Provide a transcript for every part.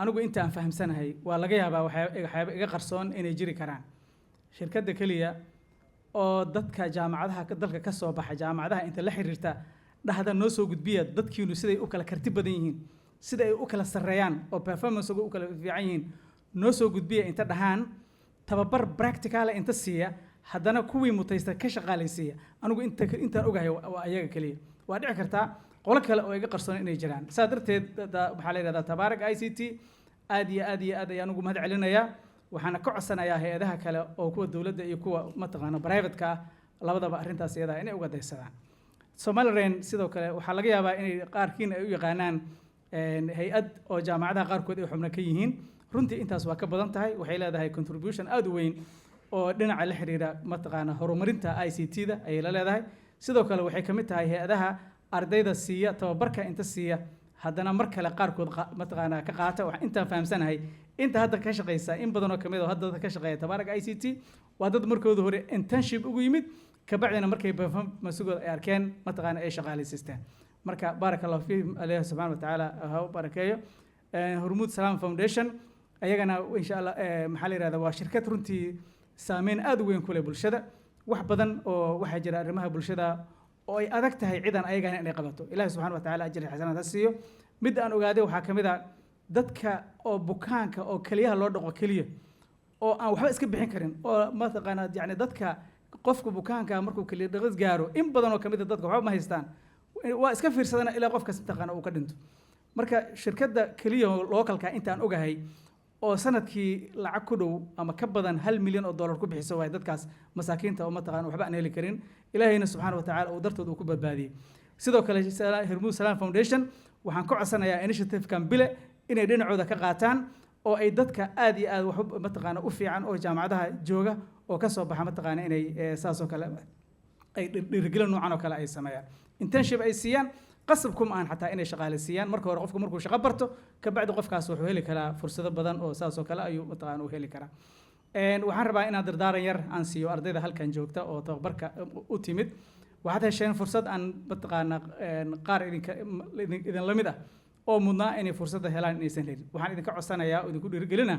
anigu inta aan fahamsanahay waa laga yaabaa waxyaabo iga qarsoon inay jiri karaan shirkadda kaliya oo dadka jaamacadaha dalka ka soo baxa jaamacadaha inta la xiriirta dhahda noo soo gudbiya dadkiinu siday u kala karti badan yihiin sida ay u kala sarreeyaan oo performance u kala fiican yihiin noo soo gudbiya inta dhahaan tababar practical inta siiya haddana kuwii mutaysta ka shaqaalaysiiya anigu intaan ogahay waa ayaga kaliya waa dhici kartaa qolo kale oo iga qarsoon inay jiraan saa darteed waxaa la yidhahdaa tabaarak ICT aad iyo aad ayaan ugu mahad celinayaa waxaana ka codsanayaa hay-adaha kale oo kuwa dowladda iyo kuwa mataqaana private-ka ah labadaba arrintaas iyada inay uga daysadaan Somaliland sidoo kale waxaa laga yaabaa inay qaarkiin ay u yaqaanaan hay-ad oo jaamacadaha qaarkood ay xubno ka yihiin runtii intaas waa ka badan tahay waxay leedahay contribution aad u weyn oo dhinaca la xiriira mataqaana horumarinta ICT-da ayay la leedahay sidoo kale waxay ka mid tahay hay-adaha ardayda siiya tababarka inta siiya haddana mar kale qaarkood mataqaana ka qaata waxaan intaan fahamsanahay inta hadda ka shaqeysa in badan oo kamid ah hadda ka shaqeeya tabaarak ICT waa dad markooda hore internship ugu yimid kabacdina markay performance-gooda ay arkeen mataqaana ay shaqaalaysiisteen marka barakallahu fiihim Allah subhanahu wa ta'ala ha u barakeeyo Hormuud Salaam Foundation ayagana insha Allah maxaa la yiraahdaa waa shirkad runtii saameyn aad u weyn ku leh bulshada wax badan oo waxa jira arrimaha bulshada oo ay adag tahay ciidan ayagana inay qabato Ilaahay subhanahu wa ta'ala ajri xasanaad ha siiyo mid aan ogaaday waxa kamid ah dadka oo bukaanka oo kaliyaha loo dhaqo kaliya oo aan waxba iska bixin karin oo mataqaana yani dadka qofka bukaanka markuu kaliya dhaqis gaaro in badan oo kamid ah dadka waxba ma haystaan waa iska fiirsadana ilaa qofkaas mataqaana uu ka dhinto marka shirkadda kaliya localka intaan ogahay oo sanadkii lacag ku dhow ama ka badan 1 milyan oo dollar ku bixiso way dadkaas masaakiinta oo mataqaan waxba aan heli karin ilaahayna subhanahu wa ta'ala uu dartood uu ku badbaadiyay sidoo kale Hormuud Salaam Foundation waxaan ka codsanayaa initiative-kan bile inay dhinacooda ka qaataan oo ay dadka aad iyo aad wax mataqaan u fiican oo jaamacadaha jooga oo ka soo baxa mataqaan inay saas oo kale ay dhiirigelin noocan oo kale ay sameeyaan internship ay siiyaan qasabkum aan xataa inay shaqaalaysiiyaan marka hore qofku markuu shaqo barto ka bacdi qofkaas wuxuu heli karaa fursado badan oo saas oo kale ayuu mataqaan u heli karaa waxaan rabaa inaan dardaaran yar aan siiyo ardayda halkan joogta oo tababarka u timid waxaad hesheen fursad aan mataqaana qaar idin la mid ah oo mudnaa inay fursadda helaan inaysan helin waxaan idinka codsanayaa oo idinku dhiirigelina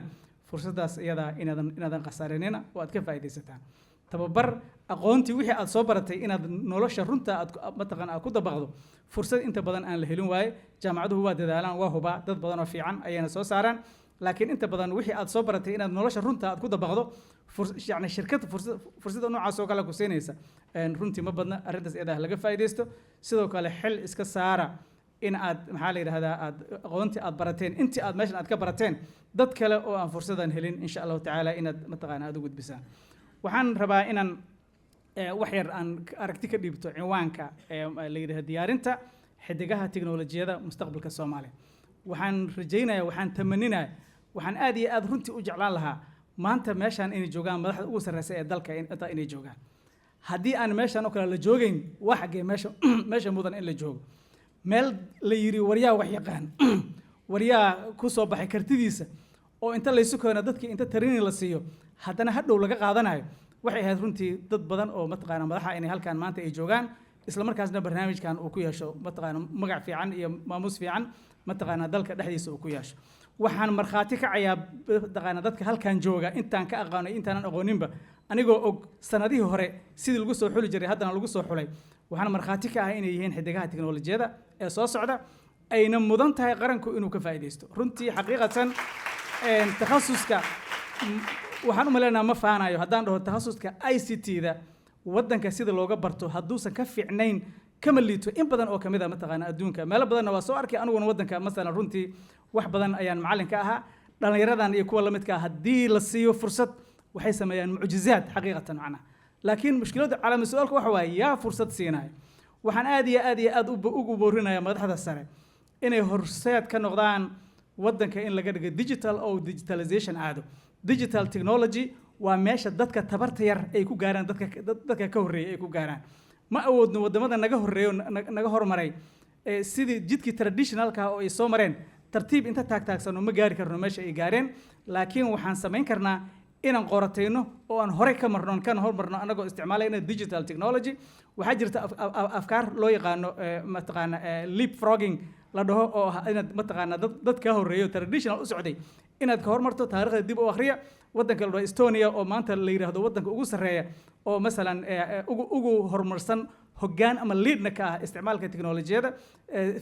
fursaddaas iyada inaadan khasaarinina oo aad ka faa'iidaysataan tababar aqoontii wixii aad soo baratay inaad nolosha runta aad mataqaan aad ku dabaqdo fursad inta badan aan la helin waaye jaamacaduhu waa dadaalaan waa hubaa dad badan oo fiican ayayna soo saaraan laakiin inta badan wixii aad soo baratay inaad nolosha runta aad ku dabaqdo yani shirkad fursada noocaas oo kale ku siinaysa runtii ma badna arrintaas iyada laga faa'iidaysto sidoo kale xil iska saara in aad maxaa la yiraahdaa aad aqoontii aad barateen intii aad meeshan aad ka barateen dad kale oo aan fursadan helin insha Allah ta'ala inaad mataqaan aad u gudbisaan waxaan rabaa inaan wax yar aan aragti ka dhiibto cinwaanka la yiraahdo diyaarinta xidigaha tiknoolajiyada mustaqbalka Soomaaliya waxaan rajaynayaa waxaan tamaninayaa waxaan aad iyo aad runtii u jeclaan lahaa maanta meeshan inay joogaan madaxda ugu sarreysa ee dalka inay joogaan haddii aan meeshan oo kale la joogayn wax xagee meesha mudan in la joogo meel la yiri waryaa wax yaqaan waryaa ku soo baxay kartidiisa oo inta la isu keeno dadkii inta training la siiyo haddana hadhow laga qaadanayo waxay ahayd runtii dad badan oo mataqaana madaxa inay halkan maanta ay joogaan isla markaasna barnaamijkan uu ku yeesho mataqaana magac fiican iyo maamuus fiican mataqaana dalka dhexdiisa uu ku yeesho waxaan markhaati kacayaa mataqaana dadka halkan jooga intaan ka aqaano intaanan aqooninba anigoo og sanadihii hore sidii lagu soo xuli jiray haddana lagu soo xulay waxaan markhaati ka ahay inay yihiin xidigaha tiknoolajiyada ee soo socda ayna mudan tahay qaranku inuu ka faa'iidaysto runtii xaqiiqatan takhasuska waxaan u maleynayaa ma faanayo haddaan dhaho takhasuska ICT-da waddanka sida looga barto hadduusan ka fiicnayn kama liito in badan oo kamid ah mataqaana adduunka meelo badanna waa soo arkay aniguna waddanka masalan runtii wax badan ayaan macallin ka ahaa dhallinyaradan iyo kuwa la midka ah haddii la siiyo fursad waxay sameeyaan mucjizaad xaqiiqatan macnaha laakiin mushkiladda calaamad su'aalka waxa waaye yaa fursad siinaya waxaan aad iyo aad ugu boorinayaa madaxda sare inay horseed ka noqdaan waddanka in laga dhigo digital oo digitalization aado digital technology waa meesha dadka tabarta yar ay ku gaaraan dadka ka horreeyay ay ku gaaraan ma awoodno wadamada naga horreeyo naga hormaray sidii jidkii traditionalka oo ay soo mareen tartiib inta taagtaagsano ma gaari karno meesha ay gaareen laakiin waxaan samayn karnaa inaan qoratayno oo aan horey ka marno kan hormarno anagoo isticmaalayna digital technology waxaa jirta afkaar loo yaqaano mataqaana leapfrogging la dhaho oo ah inaad mataqaanaa dad ka horreeyo traditional u socday inaad ka hormarto taariikhda dib u akhriya waddanka la dhaho Estonia oo maanta la yiraahdo waddanka ugu sarreeya oo masalan ugu horumarsan hoggaan ama leadna ka ah isticmaalka teknolojiyada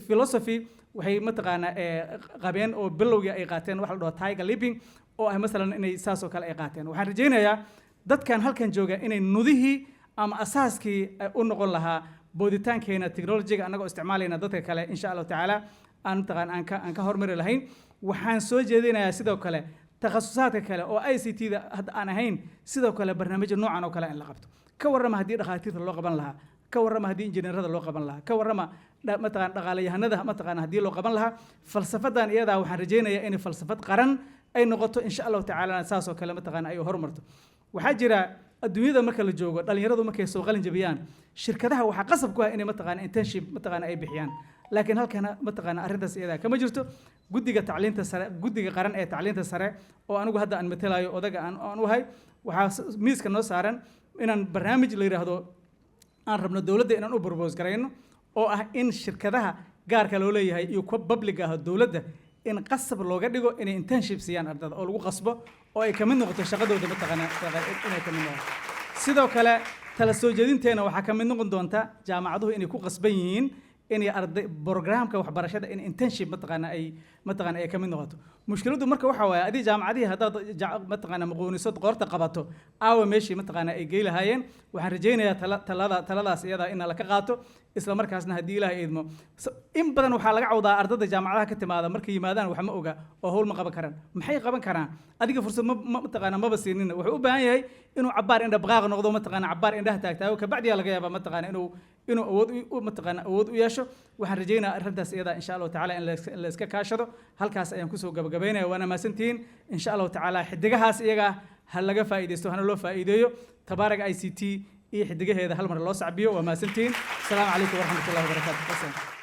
philosophy waxay mataqaanaa qabeen oo bilowgii ay qaateen waxa la dhaho tiger leaping oo ah masalan inay saas oo kale ay qaateen waxaan rajaynayaa dadkan halkan jooga inay nudihii ama asaaskii u noqon lahaa booditaankeena technology-ga annagoo isticmaalayna dadka kale insha allahu tacaala aan mataqaan aan ka hormari lahayn waxaan soo jeedinayaa sidoo kale takhasusaadka kale oo ICT-da hadda aan ahayn sidoo kale barnaamijyo noocan oo kale in la qabto ka warrama haddii dhakhaatiirta loo qaban lahaa ka warrama haddii injineerada loo qaban lahaa ka warrama mataqaan dhaqaalayahanada mataqaan haddii loo qaban lahaa falsafadan iyadaa waxaan rajaynayaa inay falsafad qaran ay noqoto insha allahu tacaala saas oo kale mataqaan ay horumarto waxaa jira adduunyada marka la joogo dhalinyaradu markay soo qalin jabiyaan shirkadaha waxaa qasab ku ah inay mataqaan internship mataqaan ay bixiyaan laakiin halkana mataqaan arrintaas iyadaa kama jirto guddiga tacliinta sare guddiga qaran ee tacliinta sare oo anigu hadda aan matalayo odaga aan u hay waxaa miiska noo saaran inaan barnaamij la yiraahdo aan rabno dawladda inaan u propose garayno oo ah in shirkadaha gaarka loo leeyahay iyo kuwa public ah dawladda in qasab looga dhigo inay internship siiyaan ardada oo lagu qasbo oo ay kamid noqoto shaqadooda mataqaanaa inay kamid noqoto sidoo kale tala soo jeedinteena waxaa kamid noqon doonta jaamacaduhu inay ku qasban yihiin inay arday programka waxbarashada in internship mataqaana ay kamid noqoto mushkiladdu marka waxa waaye adii jaamacadihii haddaad mataqaana maqooniso qoorta qabato aawa meeshii mataqaana ay gey lahaayeen waxaan rajaynayaa taladaas iyada in la ka qaato isla markaasna haddii ilaahay idmo in badan waxaa laga cawdaa ardada jaamacadaha ka timaada markay yimaadaan wax ma oga oo howl ma qaban karaan maxay qaban karaan adiga fursad mataqaana maba siinina wuxuu u baahan yahay inuu cabbaar indha baqaaq noqdo mataqaana cabbaar indhaha taagtaago kabacdiyaa laga yaabaa mataqaana inuu awood u yeesho waxaan rajaynayaa arrintaas iyada insha allahu tacaala in la iska kaashado halkaas ayaan kusoo gabagabaynaya waana mahadsantihiin insha allahu tacaala xidigahaas iyaga ha laga faa'iidaysto hana loo faa'iideeyo tabaarag ICT iyo xidigaheeda hal mar loo sacbiyo waa mahadsantihiin asalaamu calaykum waraxmatullahi wabarakaatu